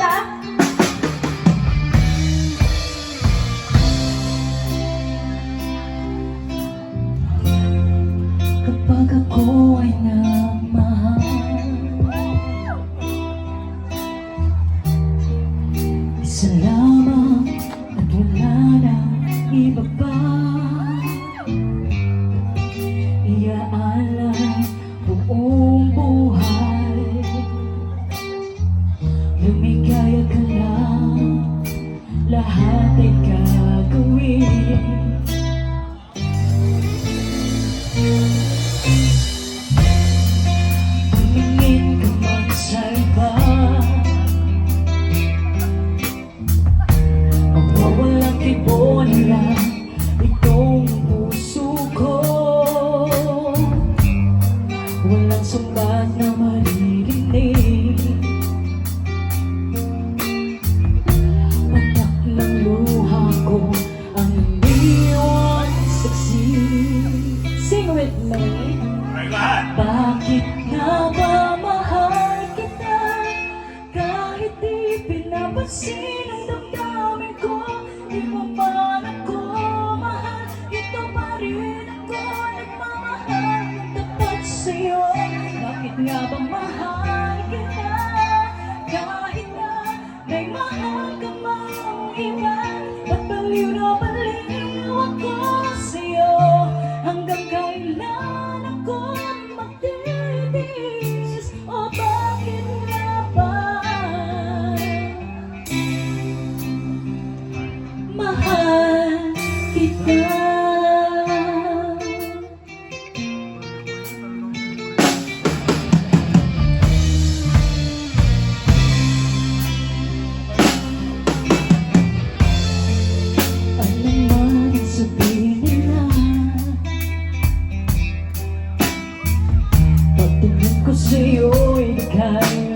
kita. Kapag ako ay namahal, isa lamang at wala nang iba pa. Iaalay buong buhay, lumigaya ka lang, lahat ay gagawin. Tumingin ka man sa iba, magwawalang kibo nila itong puso ko. Walang sumbat na maririnig, patak ng luha ko ang iniwan saksi. Sing with me. Bakit nga ba mahal kita kahit di pinapansin ang damdamin ko? Di mo man ako mahal, ito pa rin ako nagmamahal ng tapat sa'yo. Bakit nga ba mahal kita kahit na may mahal ka mang iba? Ba't baliw na baliw ako sa'yo? Hanggang kailan ako magtitiis? O bakit nga ba mahal kita? Ano man ang sabihin nila, pagtingin ko sa'yo'y ika'y